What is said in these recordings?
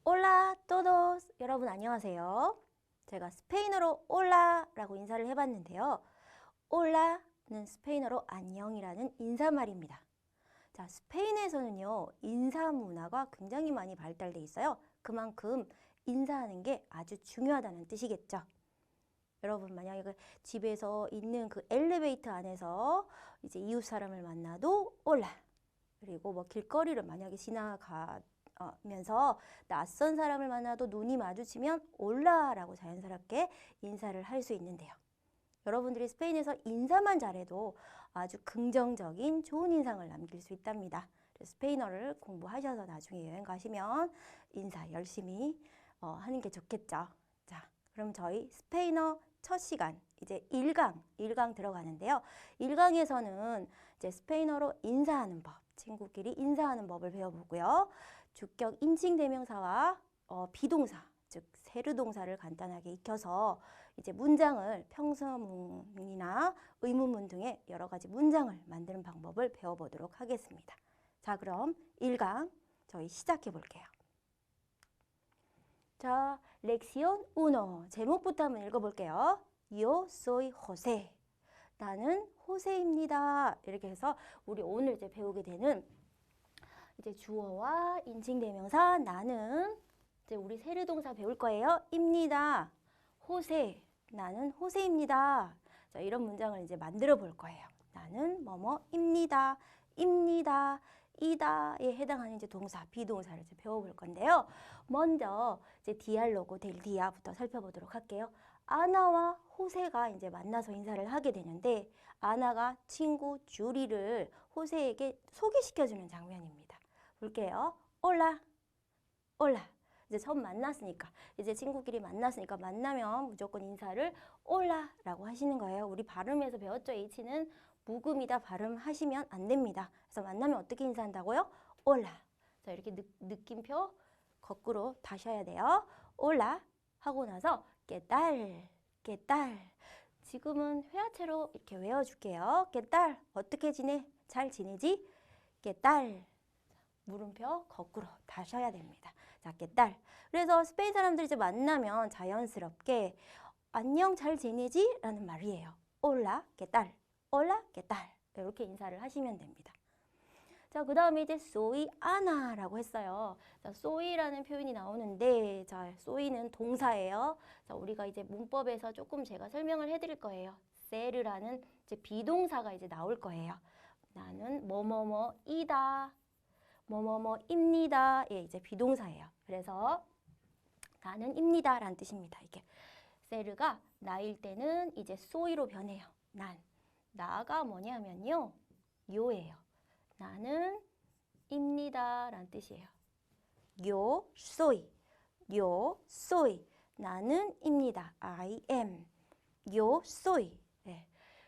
올라 todos 여러분 안녕하세요. 제가 스페인어로 올라라고 인사를 해봤는데요. 올라는 스페인어로 안녕이라는 인사말입니다. 자, 스페인에서는요, 인사 문화가 굉장히 많이 발달돼 있어요. 그만큼 인사하는 게 아주 중요하다는 뜻이겠죠. 여러분 만약에 그 집에서 있는 그 엘리베이터 안에서 이제 이웃 사람을 만나도 올라. 그리고 뭐 길거리를 만약에 지나가면서 낯선 사람을 만나도 눈이 마주치면 올라라고 자연스럽게 인사를 할 수 있는데요. 여러분들이 스페인에서 인사만 잘해도 아주 긍정적인 좋은 인상을 남길 수 있답니다. 스페인어를 공부하셔서 나중에 여행 가시면 인사 열심히 하는 게 좋겠죠. 자, 그럼 저희 스페인어 첫 시간 이제 1강 들어가는데요. 1강에서는 이제 스페인어로 인사하는 법, 친구끼리 인사하는 법을 배워보고요. 주격 인칭대명사와 비동사, 즉 세르동사를 간단하게 익혀서 이제 문장을 평서문이나 의문문 등의 여러 가지 문장을 만드는 방법을 배워보도록 하겠습니다. 자, 그럼 1강 저희 시작해 볼게요. 자, 렉시온 1 제목부터 한번 읽어볼게요. Yo soy José. 나는 호세입니다. 이렇게 해서 우리 오늘 이제 배우게 되는 이제 주어와 인칭대명사 나는 이제 우리 세르동사 배울 거예요. 입니다. 호세. 나는 호세입니다. 자, 이런 문장을 이제 만들어 볼 거예요. 나는 뭐뭐입니다. 입니다. 이다에 해당하는 이제 동사, 비동사를 이제 배워볼 건데요. 먼저 이제 디알로고 델 디아부터 살펴보도록 할게요. 아나와 호세가 이제 만나서 인사를 하게 되는데 아나가 친구 주리를 호세에게 소개시켜주는 장면입니다. 볼게요. 올라, 올라. 이제 처음 만났으니까, 이제 친구끼리 만났으니까 만나면 무조건 인사를 올라라고 하시는 거예요. 우리 발음에서 배웠죠? H는 묵음이다 발음하시면 안 됩니다. 그래서 만나면 어떻게 인사한다고요? 올라. 자, 이렇게 느낌표 거꾸로 다시 해야 돼요. 올라 하고 나서 깨딸, 깨딸. 지금은 회화체로 이렇게 외워줄게요. 깨딸, 어떻게 지내? 잘 지내지? 깨딸. 물음표 거꾸로 다셔야 됩니다. 자, 깨딸. 그래서 스페인 사람들이 이제 만나면 자연스럽게 안녕 잘 지내지? 라는 말이에요. 올라, 깨딸. 올라, 깨딸. 이렇게 인사를 하시면 됩니다. 자, 그 다음에 이제 soy Ana라고 했어요. 자, soy라는 표현이 나오는데, 자, soy는 동사예요. 자, 우리가 이제 문법에서 조금 제가 설명을 해드릴 거예요. ser라는 이제 비동사가 이제 나올 거예요. 나는 뭐뭐뭐이다. 뭐뭐뭐입니다. 예, 이제 비동사예요. 그래서 나는 입니다 라는 뜻입니다. 이게 세르가 나일 때는 이제 소이로 변해요. 나가 뭐냐면요. 요예요. 나는 입니다 라는 뜻이에요. 요 소이. 요 소이. 나는 입니다. I am. 요 소이. 네.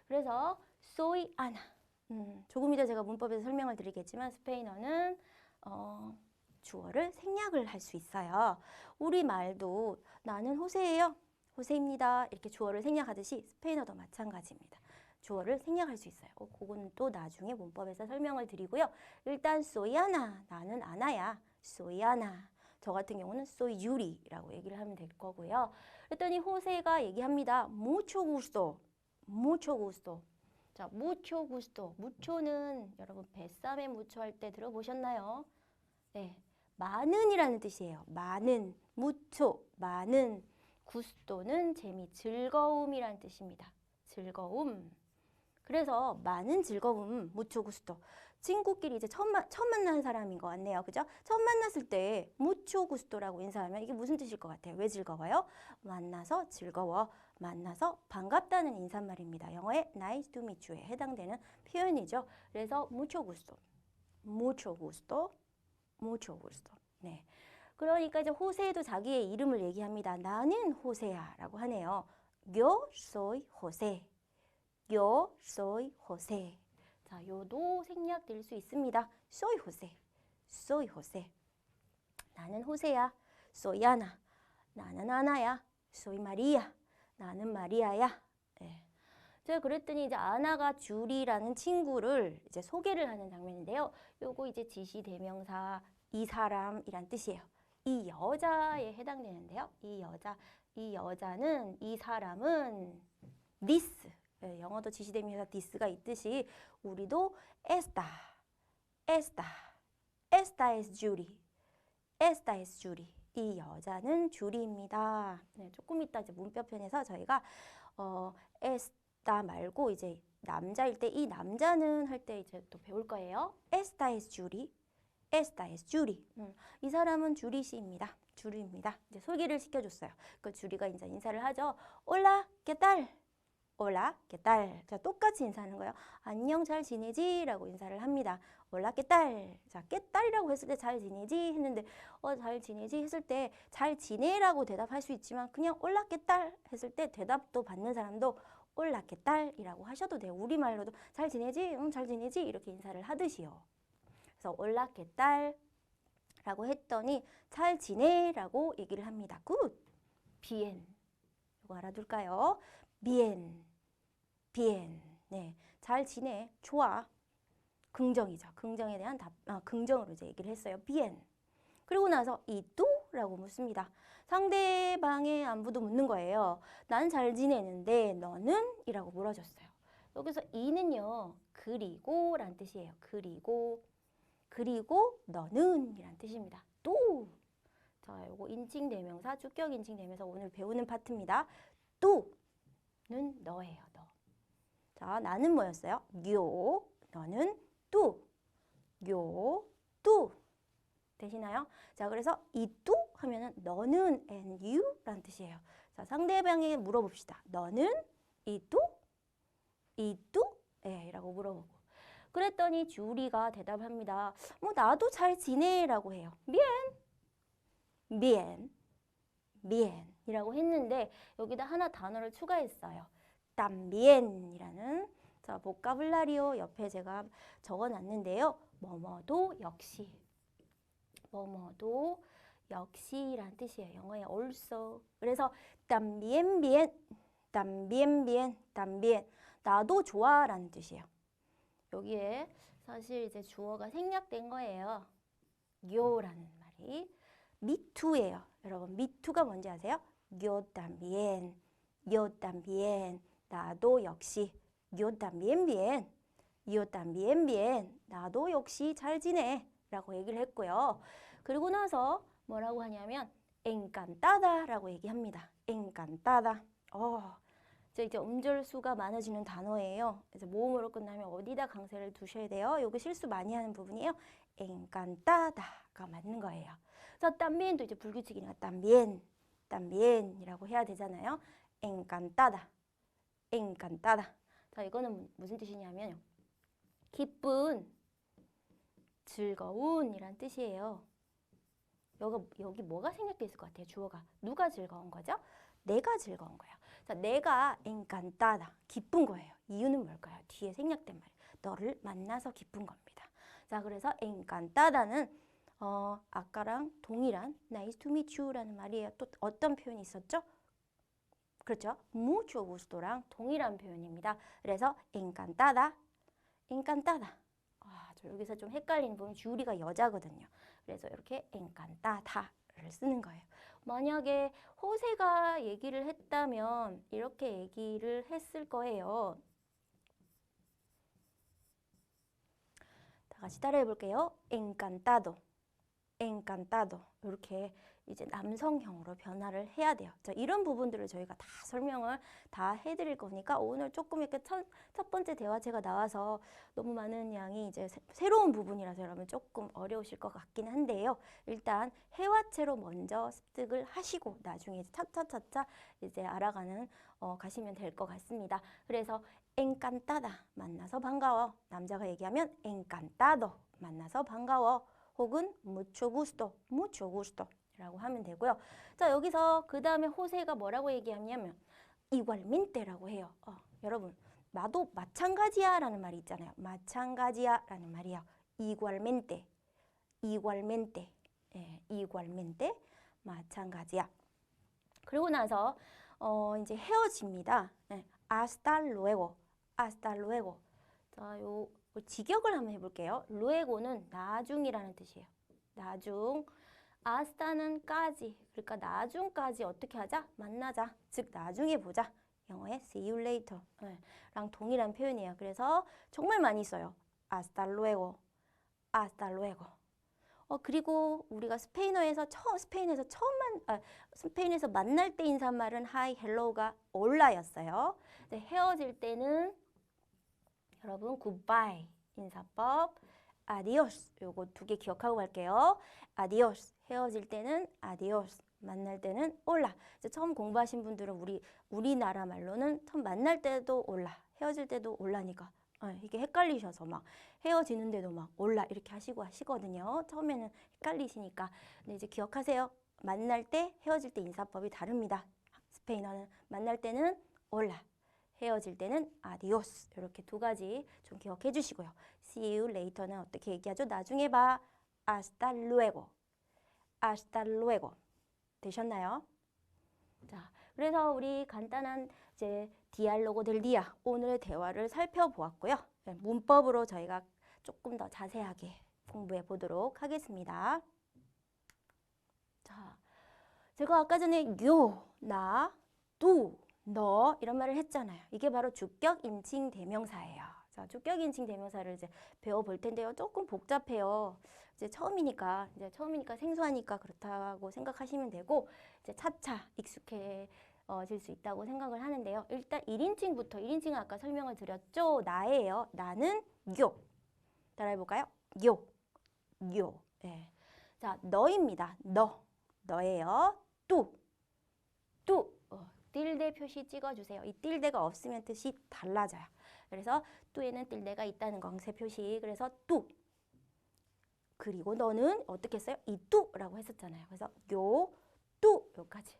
그래서 soy Ana. 조금 이따 제가 문법에서 설명을 드리겠지만 스페인어는 주어를 생략을 할 수 있어요. 우리말도 나는 호세예요. 호세입니다. 이렇게 주어를 생략하듯이 스페인어도 마찬가지입니다. 주어를 생략할 수 있어요. 그거는 또 나중에 문법에서 설명을 드리고요. 일단 soy Ana. 나는 아나야. soy Ana. 저 같은 경우는 soy Yuri라고 얘기를 하면 될 거고요. 그랬더니 호세가 얘기합니다. mucho gusto. mucho gusto. 자, mucho gusto. mucho는 여러분 뱃삼에 mucho 할 때 들어보셨나요? 네, 많은이라는 뜻이에요. 많은, mucho, 많은. gusto는 재미, 즐거움이라는 뜻입니다. 즐거움. 그래서 많은 즐거움, mucho gusto. 친구끼리 이제 처음 만난 사람인 것 같네요. 그죠? 처음 만났을 때 mucho gusto라고 인사하면 이게 무슨 뜻일 것 같아요? 왜 즐거워요? 만나서 즐거워. 만나서 반갑다는 인사말입니다. 영어의 nice to meet you에 해당되는 표현이죠. 그래서 mucho gusto, mucho gusto, mucho gusto. 네. 그러니까 이제 호세도 자기의 이름을 얘기합니다. 나는 호세야 라고 하네요. Yo soy José. Yo soy José. 자, 요도 생략될 수 있습니다. Soy José. Soy José. 나는 호세야. Soy Ana. 나는 아나야. Soy María. 나는 마리아야. 네. 제가 그랬더니 이제 아나가 주리라는 친구를 이제 소개를 하는 장면인데요. 요거 이제 지시 대명사 이 사람이란 뜻이에요. 이 여자에 해당되는데요. 이 여자는, 이 사람은 this. 예, 영어도 지시대명사 this가 있듯이 우리도 esta es Julie. esta es Julie. 이 여자는 주리입니다. 네, 조금 이따 이제 문법편에서 저희가 esta 말고 이제 남자일 때 이 남자는 할 때 이제 또 배울 거예요. esta es Julie. esta es Julie. 이 사람은 주리 씨입니다. 주리입니다. 이제 소개를 시켜줬어요. 그 주리가 이제 인사를 하죠. Hola, ¿qué tal? Hola, ¿qué tal? 자, 똑같이 인사하는 거예요. 안녕, 잘 지내지? 라고 인사를 합니다. Hola, ¿qué tal? 자, ¿qué tal이라고 했을 때 잘 지내지? 했는데 잘 지내지? 했을 때 잘 지내라고 대답할 수 있지만 그냥 Hola, ¿qué tal? 했을 때 대답도 받는 사람도 Hola, ¿qué tal? 이라고 하셔도 돼요. 우리말로도 잘 지내지? 잘 지내지? 이렇게 인사를 하듯이요. 그래서 Hola, ¿qué tal? 라고 했더니 잘 지내? 라고 얘기를 합니다. Good. Bien. 이거 알아둘까요? Bien. bien. 네, 잘 지내. 좋아. 긍정이죠. 긍정에 대한 긍정으로 이제 얘기를 했어요. bien. 그리고 나서 y tú라고 묻습니다. 상대방의 안부도 묻는 거예요. 난 잘 지내는데 너는? 이라고 물어줬어요. 여기서 이는요. 그리고 라는 뜻이에요. 그리고 너는 이란 뜻입니다. 또. 자, 요거 인칭 대명사, 주격 인칭 대명사 오늘 배우는 파트입니다. 또는 너예요. 너. 자, 나는 뭐였어요? 요. 너는 뚜. 요. 뚜. 되시나요? 자, 그래서 이 뚜 하면은 너는 and you 라는 뜻이에요. 자, 상대방에게 물어봅시다. 너는 이 뚜? 이 뚜? 예, 라고 물어보고. 그랬더니 주리가 대답합니다. 뭐 나도 잘 지내 라고 해요. bien 이라고 했는데 여기다 하나 단어를 추가했어요. tambien이라는 자, 보카블라리오 옆에 제가 적어놨는데요. 뭐뭐도 역시 라는 뜻이에요. 영어에 also. 그래서 también 나도 좋아 라는 뜻이에요. 여기에 사실 이제 주어가 생략된 거예요. 요라는 말이 me too예요. 여러분 me too가 뭔지 아세요? yo también 나도 역시 yo también bien 나도 역시 잘 지내 라고 얘기를 했고요. 그리고 나서 뭐라고 하냐면 encantada 라고 얘기합니다. encantada. 이제 음절수가 많아지는 단어예요. 그래서 모음으로 끝나면 어디다 강세를 두셔야 돼요? 요거 실수 많이 하는 부분이에요. encantada가 맞는 거예요. 그래서 tambien도 이제 불규칙이니까 tambien이라고 해야 되잖아요. encantada. 자, 이거는 무슨 뜻이냐면 기쁜, 즐거운 이란 뜻이에요. 여기 뭐가 생략돼 있을 것 같아요? 주어가. 누가 즐거운 거죠? 내가 즐거운 거예요. 자, 내가 encantada, 기쁜 거예요. 이유는 뭘까요? 뒤에 생략된 말이에요. 너를 만나서 기쁜 겁니다. 자, 그래서 encantada는 아까랑 동일한 nice to meet you라는 말이에요. 또 어떤 표현이 있었죠? 그렇죠? mucho gusto랑 동일한 표현입니다. 그래서 encantada. 저 여기서 좀 헷갈리는 부분, 주리가 여자거든요. 그래서 이렇게 encantada를 쓰는 거예요. 만약에 호세가 얘기를 했다면 이렇게 얘기를 했을 거예요. 다 같이 따라해 볼게요. encantado. 이렇게 이제 남성형으로 변화를 해야 돼요. 자, 이런 부분들을 저희가 다 설명을 다 해드릴 거니까 오늘 조금 이렇게 첫 번째 대화체가 나와서 너무 많은 양이 이제 새로운 부분이라서 여러분 조금 어려우실 것 같긴 한데요. 일단 회화체로 먼저 습득을 하시고 나중에 차차차차 이제 알아가는 가시면 될 것 같습니다. 그래서 encantada 만나서 반가워. 남자가 얘기하면 encantado 만나서 반가워. 혹은 mucho gusto 라고 하면 되고요. 자, 여기서 그 다음에 호세가 뭐라고 얘기하냐면 igualmente라고 해요. 여러분, 나도 마찬가지야 라는 말이 있잖아요. 마찬가지야 라는 말이에요. igualmente. 예, igualmente. 마찬가지야. 그리고 나서 이제 헤어집니다. 네, hasta luego. 자, 요 직역을 한번 해볼게요. luego는 나중이라는 뜻이에요. 나중. hasta'는까지. 그러니까 나중까지 어떻게 하자? 만나자. 즉 나중에 보자. 영어의 see you later 랑 동일한 표현이에요. 그래서 정말 많이 써요. hasta luego, hasta luego. 그리고 우리가 스페인에서 만날 때 인사말은 hi, hello가 올라였어요. 헤어질 때는 여러분 goodbye 인사법, adios 요거 두 개 기억하고 갈게요. adios 헤어질 때는 adios, 만날 때는 올라. 이제 처음 공부하신 분들은 우리나라 말로는 처음 만날 때도 올라, 헤어질 때도 올라니까 이게 헷갈리셔서 막 헤어지는데도 막 올라 이렇게 하시거든요. 처음에는 헷갈리시니까. 근데 이제 기억하세요. 만날 때, 헤어질 때 인사법이 다릅니다. 스페인어는 만날 때는 올라, 헤어질 때는 아디오스. 이렇게 두 가지 좀 기억해 주시고요. See you later는 어떻게 얘기하죠? 나중에 봐. hasta luego. hasta luego. 되셨나요? 자, 그래서 우리 간단한 이제 디알로고 델 디아 오늘의 대화를 살펴보았고요. 문법으로 저희가 조금 더 자세하게 공부해 보도록 하겠습니다. 자, 제가 아까 전에 요, 나, 뚜, 너 이런 말을 했잖아요. 이게 바로 주격 인칭 대명사예요. 자, 주격 인칭 대명사를 이제 배워볼 텐데요. 조금 복잡해요. 이제 처음이니까 생소하니까 그렇다고 생각하시면 되고 이제 차차 익숙해질 수 있다고 생각을 하는데요. 일단 1인칭부터 1인칭은 아까 설명을 드렸죠. 나예요. 나는 요. 따라해볼까요? 요. 네. 자, 너입니다. 너예요. 뚜. 틸데 표시 찍어주세요. 이 틸데가 없으면 뜻이 달라져요. 그래서 뚜에는 틸데가 있다는 광세 표시. 그래서 뚜. 그리고 너는 어떻게 했어요? 이 뚜라고 했었잖아요. 그래서 요까지.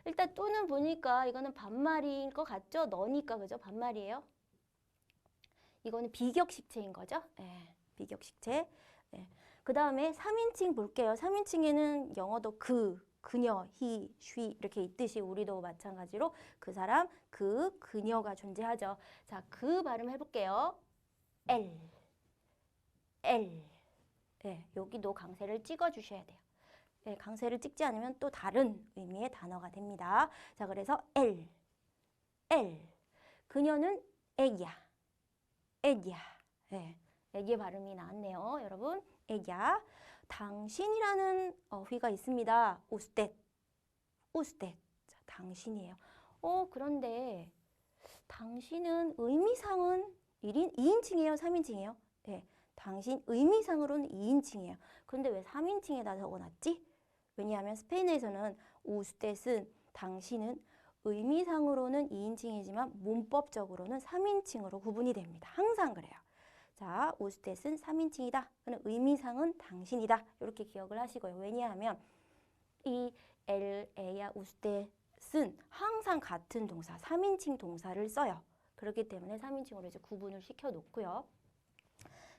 일단 뚜는 보니까 이거는 반말인 것 같죠? 너니까 그죠? 반말이에요. 이거는 비격식체인 거죠? 네, 비격식체. 네. 그 다음에 3인칭 볼게요. 3인칭에는 영어도 그녀, he, she 이렇게 있듯이 우리도 마찬가지로 그 사람, 그녀가 존재하죠. 자, 그 발음 해볼게요. L. 네, 여기도 강세를 찍어주셔야 돼요. 네, 강세를 찍지 않으면 또 다른 의미의 단어가 됩니다. 자, 그래서 L. 그녀는 ella. 네, 애기 발음이 나왔네요. 여러분, ella. 당신이라는 어휘가 있습니다. usted. 자, 당신이에요. 그런데 당신은 의미상은 2인칭이에요? 3인칭이에요? 네, 당신 의미상으로는 2인칭이에요. 그런데 왜 3인칭에다 적어놨지? 왜냐하면 스페인에서는 usted, 당신은 의미상으로는 2인칭이지만 문법적으로는 3인칭으로 구분이 됩니다. 항상 그래요. 자, usted 3인칭이다. 그는 의미상은 당신이다. 이렇게 기억을 하시고요. 왜냐하면 이 ella, usted은 항상 같은 동사, 3인칭 동사를 써요. 그렇기 때문에 3인칭으로 이제 구분을 시켜 놓고요.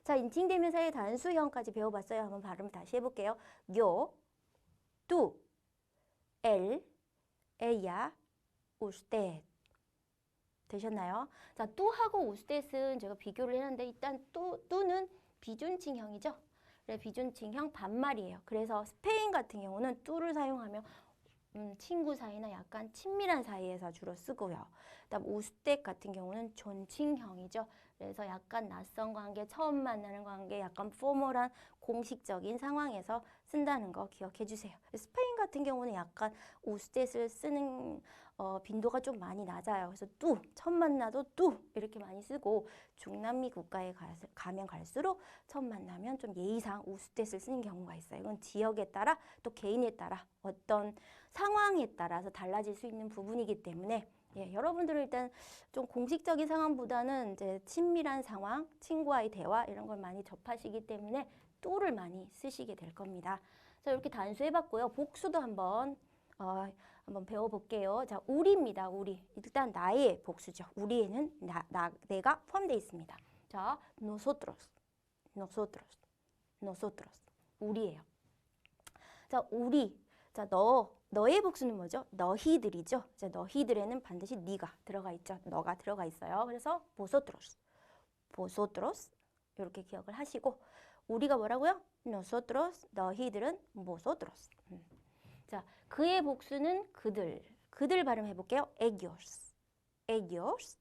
자, 인칭 대명사의 단수형까지 배워봤어요. 한번 발음 다시 해볼게요. yo, tú, él, ella, usted. 되셨나요? 자, 뚜하고 usted 제가 비교를 했는데 일단 뚜는 비준칭형이죠. 그래, 비준칭형 반말이에요. 그래서 스페인 같은 경우는 뚜를 사용하면 친구 사이나 약간 친밀한 사이에서 주로 쓰고요. 그다음 usted 같은 경우는 존칭형이죠. 그래서 약간 낯선 관계, 처음 만나는 관계, 약간 포멀한 공식적인 상황에서 쓴다는 거 기억해 주세요. 스페인 같은 경우는 약간 usted 쓰는 빈도가 좀 많이 낮아요. 그래서 뚜, 처음 만나도 뚜 이렇게 많이 쓰고 중남미 국가에 가면 갈수록 처음 만나면 좀 예의상 usted 쓰는 경우가 있어요. 이건 지역에 따라 또 개인에 따라 어떤 상황에 따라서 달라질 수 있는 부분이기 때문에 예, 여러분들은 일단 좀 공식적인 상황보다는 이제 친밀한 상황, 친구와의 대화 이런 걸 많이 접하시기 때문에 뚜를 많이 쓰시게 될 겁니다. 자, 이렇게 단수해봤고요. 복수도 한번 배워볼게요. 자, 우리입니다. 우리. 일단 나의 복수죠. 우리에는 내가 포함되어 있습니다. 자, nosotros. 우리예요. 자, 우리. 자, 너의 복수는 뭐죠? 너희들이죠. 자, 너희들에는 반드시 네가 들어가 있죠. 너가 들어가 있어요. 그래서 vosotros 이렇게 기억을 하시고 우리가 뭐라고요? nosotros, 너희들은 vosotros. 자, 그의 복수는 그들. 그들 발음해 볼게요. ellos, ellos,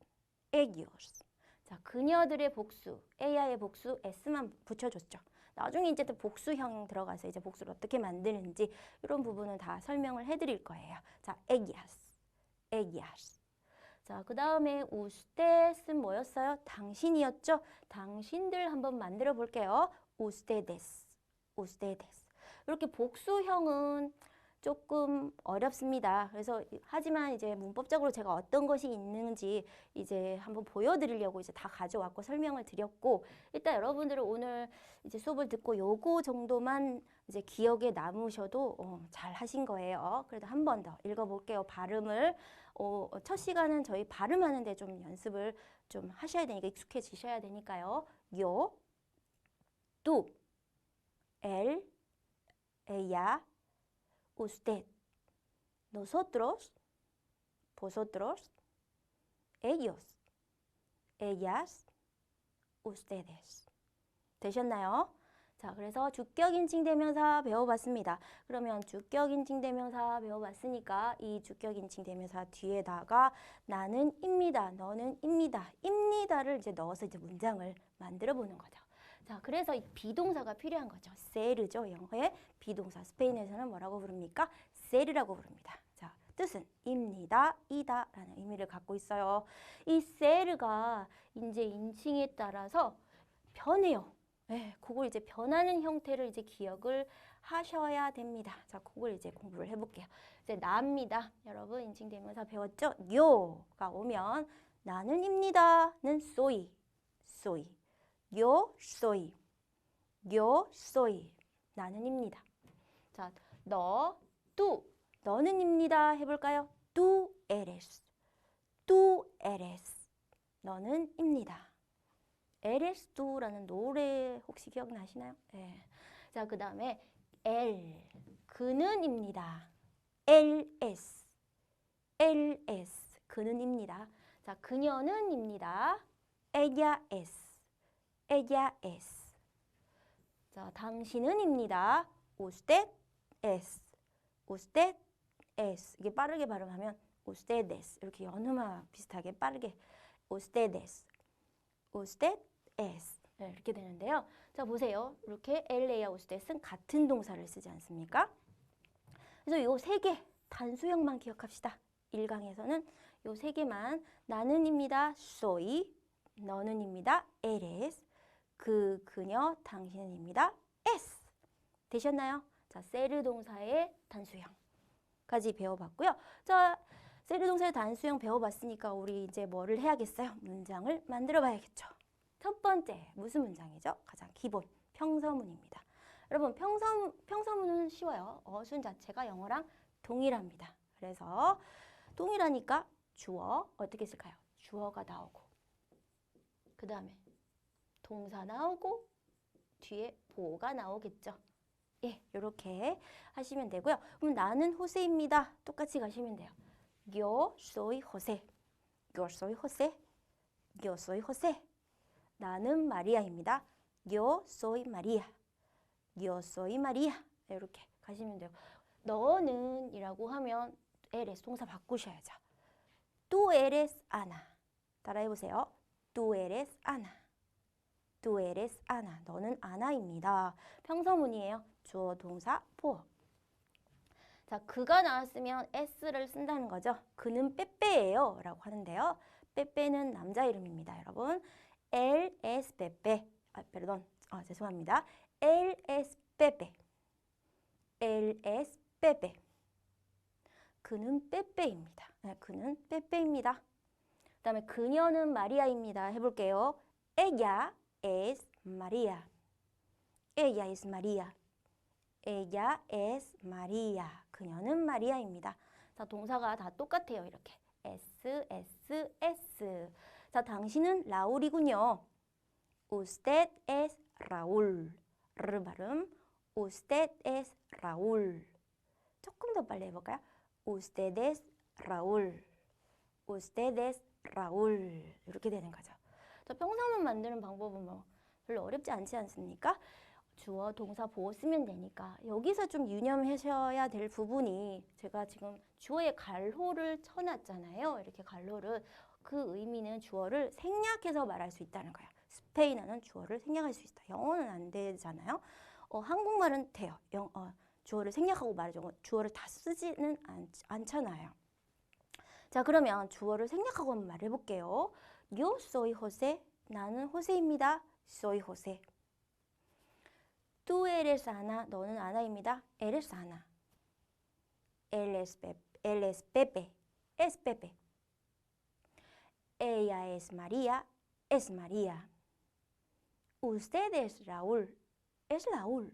ellos. 자, 그녀들의 복수, 에야의 복수, s만 붙여줬죠. 나중에 이제 또 복수형 들어가서 이제 복수를 어떻게 만드는지 이런 부분은 다 설명을 해드릴 거예요. 자, ellas, ellas. 자, 그 다음에 usteds는 뭐였어요? 당신이었죠? 당신들 한번 만들어 볼게요. ustedes, ustedes. 이렇게 복수형은 조금 어렵습니다. 그래서 하지만 이제 문법적으로 제가 어떤 것이 있는지 이제 한번 보여드리려고 이제 다 가져왔고 설명을 드렸고 일단 여러분들은 오늘 이제 수업을 듣고 요거 정도만 이제 기억에 남으셔도 잘 하신 거예요. 그래도 한 번 더 읽어볼게요. 발음을 첫 시간은 저희 발음하는데 좀 연습을 좀 하셔야 되니까 익숙해지셔야 되니까요. 요, tú, él, ella, usted, nosotros, vosotros, ellos, ellas, ustedes. 되셨나요? 자, 그래서 주격인칭 대명사 배워봤습니다. 그러면 주격인칭 대명사 배워봤으니까 이 주격인칭 대명사 뒤에다가 나는 입니다, 너는 입니다, 입니다를 이제 넣어서 이제 문장을 만들어 보는 거죠. 자, 그래서 이 비동사가 필요한 거죠. 세르죠. 영어의 비동사. 스페인에서는 뭐라고 부릅니까? 세르라고 부릅니다. 자, 뜻은 입니다, 이다 라는 의미를 갖고 있어요. 이 세르가 이제 인칭에 따라서 변해요. 네, 그걸 이제 변하는 형태를 이제 기억을 하셔야 됩니다. 자, 그걸 이제 공부를 해볼게요. 이제 나입니다. 여러분 인칭 대명사 배웠죠? 요가 오면 나는 입니다는 soy, soy. Yo soy, yo soy. 나는 입니다. 자, 너, tú. 너는 입니다. 해볼까요? Tú eres, tú eres. 너는 입니다. eres tú라는 노래 혹시 기억나시나요? 네. 자, 그 다음에 él. 그는입니다. él es, él es. 그는입니다. 자, 그녀는입니다. ella es. ella es. 자, 당신은입니다. usted es. usted es. 이게 빠르게 발음하면 ustedes. 이렇게 연음화 비슷하게 빠르게 ustedes. usted es. 네, 이렇게 되는데요. 자, 보세요. 이렇게 elle야 ustedes는 같은 동사를 쓰지 않습니까? 그래서 요 세 개 단수형만 기억합시다. 1강에서는 요 세 개만 나는입니다. soy. 너는입니다. eres. 그녀, 당신입니다. es. 되셨나요? 자, 세르 동사의 단수형까지 배워봤고요. 자, 세르 동사의 단수형 배워봤으니까 우리 이제 뭐를 해야겠어요? 문장을 만들어 봐야겠죠. 첫 번째, 무슨 문장이죠? 가장 기본, 평서문입니다. 여러분, 평서문은 쉬워요. 어순 자체가 영어랑 동일합니다. 그래서 동일하니까 주어, 어떻게 쓸까요? 주어가 나오고 그 다음에 동사 나오고 뒤에 보어가 나오겠죠. 예, 이렇게 하시면 되고요. 그럼 나는 호세입니다. 똑같이 가시면 돼요. Yo soy José. Yo soy José. Yo soy José. 나는 마리아입니다. Yo soy María. Yo soy María. 이렇게 가시면 돼요. 너는 이라고 하면 eres 동사 바꾸셔야죠. Tú eres Ana. 따라해보세요. Tú eres Ana. Tú eres Ana. 너는 아나입니다. 평서문이에요. 주어, 동사, 보어. 자, 그가 나왔으면 s를 쓴다는 거죠. 그는 빼빼예요 라고 하는데요. 빼빼는 남자 이름입니다. 여러분. Él es Pepe. perdón. 죄송합니다. Él es Pepe. Él es Pepe. 그는 빼빼입니다. 네, 그는 빼빼입니다. 그 다음에 그녀는 마리아입니다. 해볼게요. Ella es María. Ella es María. Ella es María. 그녀는 마리아입니다. 자, 동사가 다 똑같아요. 이렇게 S, S, S. 자, 당신은 라울이군요. Usted es Raúl. 르 발음. Usted es Raúl. 조금 더 빨리 해볼까요? Usted es Raúl. Usted es Raúl. 이렇게 되는 거죠. 자, 평서문 만드는 방법은 뭐 별로 어렵지 않지 않습니까? 주어, 동사, 보어 쓰면 되니까 여기서 좀 유념하셔야 될 부분이 제가 지금 주어에 괄호를 쳐놨잖아요. 이렇게 괄호를. 그 의미는 주어를 생략해서 말할 수 있다는 거예요. 스페인어는 주어를 생략할 수 있다. 영어는 안 되잖아요. 한국말은 돼요. 주어를 생략하고 말하죠. 주어를 다 쓰지는 않잖아요. 자, 그러면 주어를 생략하고 한번 말해볼게요. Yo soy José. 나는 호세입니다. Soy José. Tú eres Ana. 너는 아나입니다. Eres Ana. Él es Pepe. Es Pepe. Ella es María. Es María. Usted es Raúl. Es Raúl.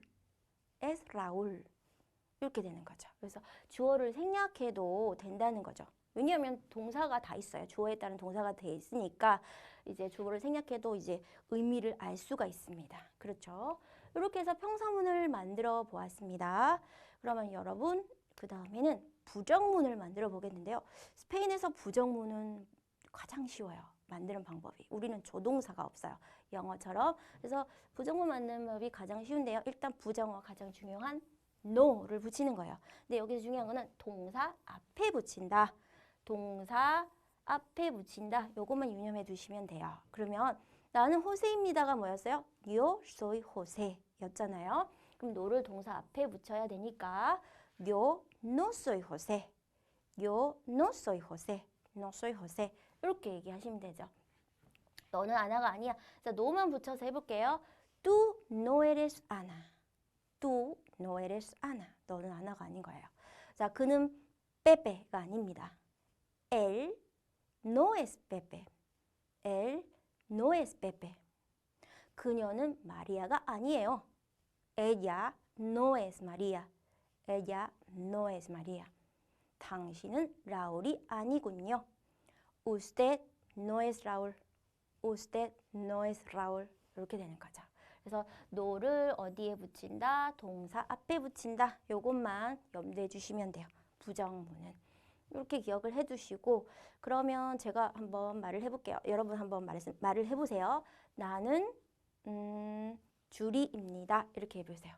Es Raúl. 이렇게 되는 거죠. 그래서 주어를 생략해도 된다는 거죠. 왜냐하면 동사가 다 있어요. 주어에 따른 동사가 돼 있으니까 이제 주어를 생략해도 이제 의미를 알 수가 있습니다. 그렇죠? 이렇게 해서 평서문을 만들어 보았습니다. 그러면 여러분 그 다음에는 부정문을 만들어 보겠는데요. 스페인에서 부정문은 가장 쉬워요. 만드는 방법이. 우리는 조동사가 없어요. 영어처럼. 그래서 부정문 만드는 법이 가장 쉬운데요. 일단 부정어 가장 중요한 no를 붙이는 거예요. 근데 여기서 중요한 거는 동사 앞에 붙인다. 동사 앞에 붙인다. 요것만 유념해 두시면 돼요. 그러면 나는 호세입니다가 뭐였어요? Yo soy José 였잖아요. 그럼 no를 동사 앞에 붙여야 되니까 Yo no soy José. Yo no soy José. No soy José. 이렇게 얘기하시면 되죠. 너는 아나가 아니야. 자, no만 붙여서 해볼게요. Tú no eres Ana. Tú no eres Ana. 너는 아나가 아닌 거예요. 자, 그는 빼빼가 아닙니다. Él no es Pepe. Él no es Pepe. 그녀는 마리아가 아니에요. Ella no es María. Ella no es María. 당신은 라울이 아니군요. Usted no es Raúl. Usted no es Raúl. 이렇게 되는 거죠. 그래서 no를 어디에 붙인다? 동사 앞에 붙인다. 요것만 염두해 주시면 돼요. 부정문은. 이렇게 기억을 해두시고 그러면 제가 한번 말을 해볼게요. 여러분 한번 말을 해보세요. 나는 주리입니다. 이렇게 해보세요.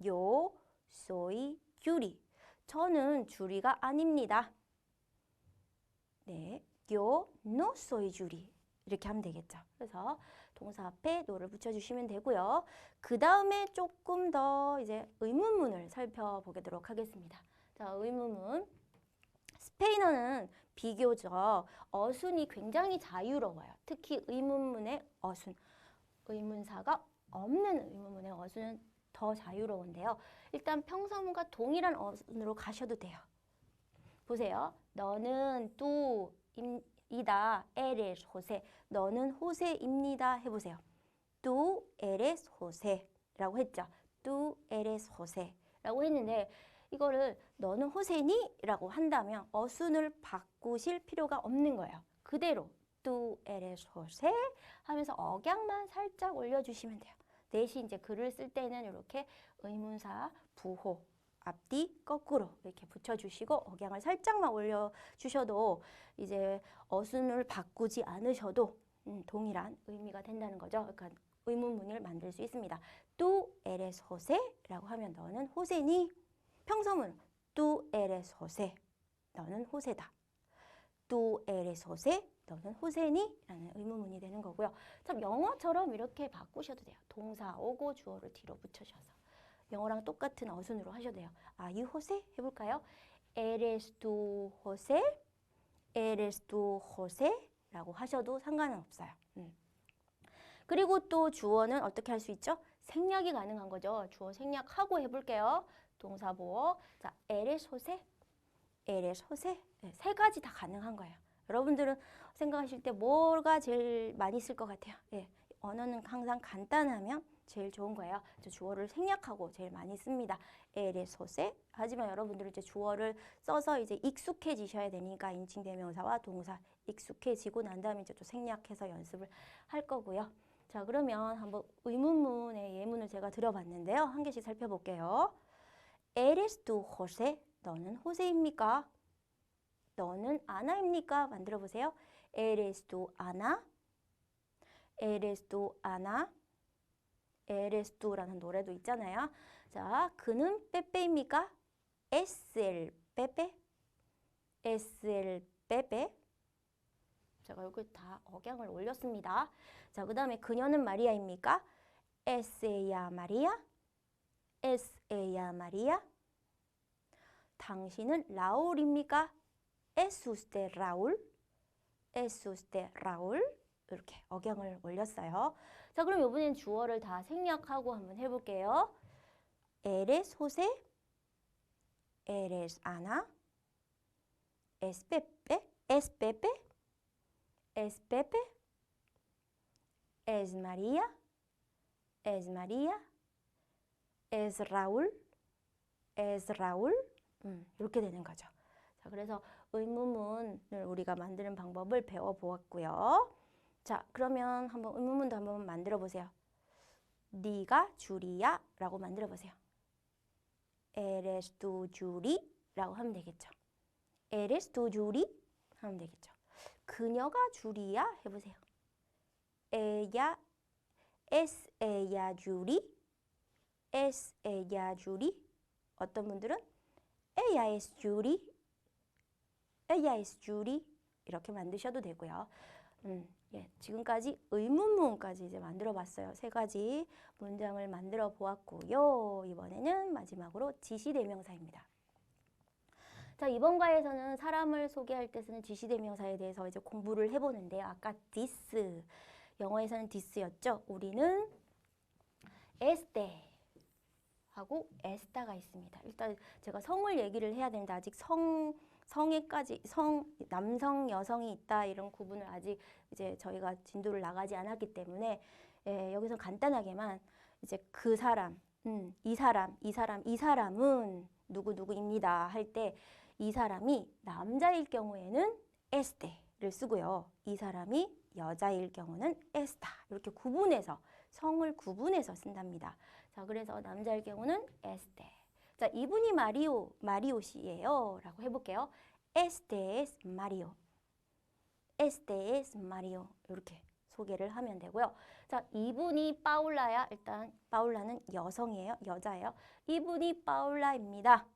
Yo soy Yuri. 저는 주리가 아닙니다. 네, Yo no soy Yuri. 이렇게 하면 되겠죠. 그래서 동사 앞에 no를 붙여주시면 되고요. 그 다음에 조금 더 이제 의문문을 살펴보도록 하겠습니다. 자, 의문문. 스페인어는 비교적 어순이 굉장히 자유로워요. 특히 의문문의 어순. 의문사가 없는 의문문의 어순은 더 자유로운데요. 일단 평서문과 동일한 어순으로 가셔도 돼요. 보세요. 너는 tú 이다. eres José. 너는 호세입니다. 해보세요. Tú eres José 라고 했죠. Tú eres José 라고 했는데 이거를 너는 호세니? 라고 한다면 어순을 바꾸실 필요가 없는 거예요. 그대로 Tú eres José 하면서 억양만 살짝 올려주시면 돼요. 대신 이제 글을 쓸 때는 이렇게 의문사, 부호, 앞뒤, 거꾸로 이렇게 붙여주시고 억양을 살짝만 올려주셔도 이제 어순을 바꾸지 않으셔도 동일한 의미가 된다는 거죠. 그러니까 의문문을 만들 수 있습니다. Tú eres José 라고 하면 너는 호세니? 평서문 Tú eres José. 너는 호세다. Tú eres José. 너는 호세니? 라는 의문문이 되는 거고요. 참 영어처럼 이렇게 바꾸셔도 돼요. 동사 오고 주어를 뒤로 붙여셔서. 영어랑 똑같은 어순으로 하셔도 돼요. Are you José? 해볼까요? Eres tú José? Eres tú José? 라고 하셔도 상관은 없어요. 그리고 또 주어는 어떻게 할 수 있죠? 생략이 가능한 거죠. 주어 생략하고 해볼게요. 동사 보어. 자, eres José? eres José? 네, 세 가지 다 가능한 거예요. 여러분들은 생각하실 때 뭐가 제일 많이 쓸 것 같아요? 네, 언어는 항상 간단하면 제일 좋은 거예요. 저 주어를 생략하고 제일 많이 씁니다. eres José. 하지만 여러분들은 이제 주어를 써서 이제 익숙해지셔야 되니까 인칭 대명사와 동사 익숙해지고 난 다음에 이제 또 생략해서 연습을 할 거고요. 자, 그러면 한번 의문문의 예문을 제가 들어봤는데요. 한 개씩 살펴볼게요. Eres tú José? 너는 호세입니까? 너는 아나입니까? 만들어 보세요. Eres tú Ana? Eres tú Ana? Eres tú라는 노래도 있잖아요. 자, 그는 빼빼입니까? Es el Pepe? Es el Pepe? 제가 여기 다 억양을 올렸습니다. 자, 그 다음에 그녀는 마리아입니까? Es ella María? Es ella María? 당신은 라울입니까? Es usted Raúl? Es usted Raúl? 이렇게 억양을 올렸어요. 자, 그럼 이번엔 주어를 다 생략하고 한번 해볼게요. Eres José? Eres Ana? Es Pepe? Es Pepe? Es Pepe? Es María? Es María? Es Raúl? Es Raúl? 이렇게 되는 거죠. 자, 그래서 의문문을 우리가 만드는 방법을 배워보았고요. 자, 그러면 한번 의문문도 한번 만들어 보세요. 네가 줄이야? 라고 만들어 보세요. Eres tú Yuri? 라고 하면 되겠죠. Eres tú Yuri? 하면 되겠죠. 그녀가 줄이야? 해보세요. Ella, es ella Yuri? Es ella Yuri? 어떤 분들은 Ella es Yuri? Ella es Yuri? 이렇게 만드셔도 되고요. 예, 지금까지 의문문까지 이제 만들어 봤어요. 3가지 문장을 만들어 보았고요. 이번에는 마지막으로 지시대명사입니다. 자, 이번 과에서는 사람을 소개할 때 쓰는 지시대명사에 대해서 이제 공부를 해보는데요. 아까 this, 영어에서는 this였죠. 우리는 este 하고 에스타가 있습니다. 일단 제가 성을 얘기를 해야 되는데 아직 성에까지 남성, 여성이 있다 이런 구분을 아직 이제 저희가 진도를 나가지 않았기 때문에 여기서 간단하게만 이제 그 사람, 이 사람은 누구누구입니다 할 때 이 사람이 남자일 경우에는 에스테를 쓰고요. 이 사람이 여자일 경우는 에스타 이렇게 구분해서 성을 구분해서 쓴답니다. 자, 그래서 남자일 경우는 에스테. 자, 이분이 마리오 씨예요 라고 해볼게요. Este es Mario. Este es Mario. 이렇게 소개를 하면 되고요. 자, 이분이 파울라야. 일단 파울라는 여성이에요. 여자예요. 이분이 파울라입니다.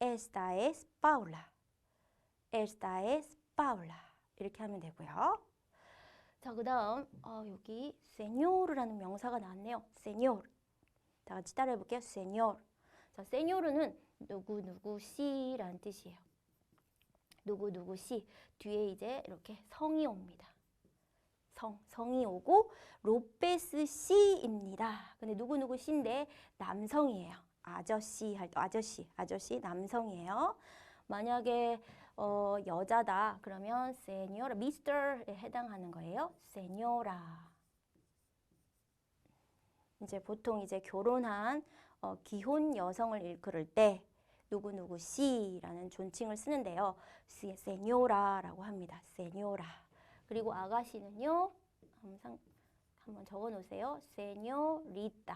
Esta es Paula. Esta es Paula. 이렇게 하면 되고요. 자, 그 다음 여기 señor라는 명사가 나왔네요. señor. 다 같이 따라해 볼게요. señor. 자, señor는 누구누구 씨라는 뜻이에요. 누구누구 씨. 뒤에 이제 이렇게 성이 옵니다. 성이 오고 로페스 씨입니다. 근데 누구누구 씨인데 남성이에요. 아저씨 할 때 아저씨 남성이에요. 만약에 여자다 그러면 señora, mister에 해당하는 거예요. señora. 이제 보통 이제 결혼한 기혼 여성을 일컬을 때 누구누구 씨라는 존칭을 쓰는데요. señora라고 합니다. señora. 그리고 아가씨는요. 항상 한번 적어 놓으세요. señorita.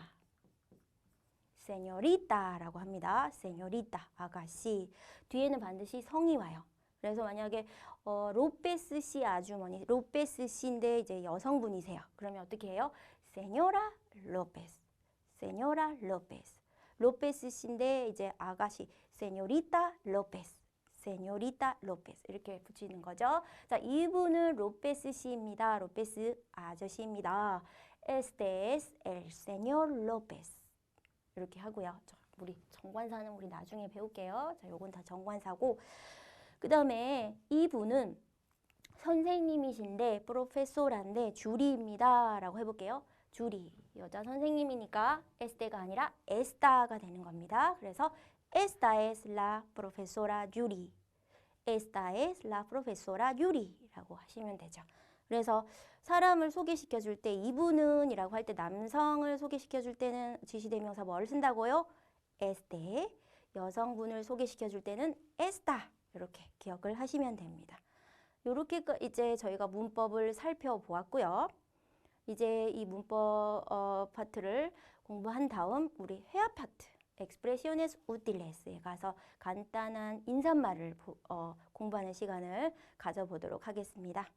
señorita라고 합니다. señorita, 아가씨. 뒤에는 반드시 성이 와요. 그래서 만약에 로페스 씨 아주머니, 로페스 씨인데 이제 여성분이세요. 그러면 어떻게 해요? señora López, señora López. 로페스 씨인데 이제 아가씨, señorita López, señorita López 이렇게 붙이는 거죠. 자, 이분은 로페스 씨입니다. 로페스 아저씨입니다. Este es el señor López. 이렇게 하고요. 우리 정관사는 우리 나중에 배울게요. 자, 요건 다 정관사고. 그 다음에 이분은 선생님이신데 프로페소라인데 주리입니다 라고 해볼게요. 주리, 여자 선생님이니까 에스테가 아니라 에스타가 되는 겁니다. 그래서 Esta es la profesora Yuri. Esta es la profesora Yuri 라고 하시면 되죠. 그래서 사람을 소개시켜 줄 때 이분은 이라고 할 때 남성을 소개시켜 줄 때는 지시대명사 뭘 쓴다고요? este. 여성분을 소개시켜 줄 때는 esta. 이렇게 기억을 하시면 됩니다. 이렇게 이제 저희가 문법을 살펴보았고요. 이제 이 문법 파트를 공부한 다음 우리 회화 파트 expresiones útiles에 가서 간단한 인사말을 공부하는 시간을 가져보도록 하겠습니다.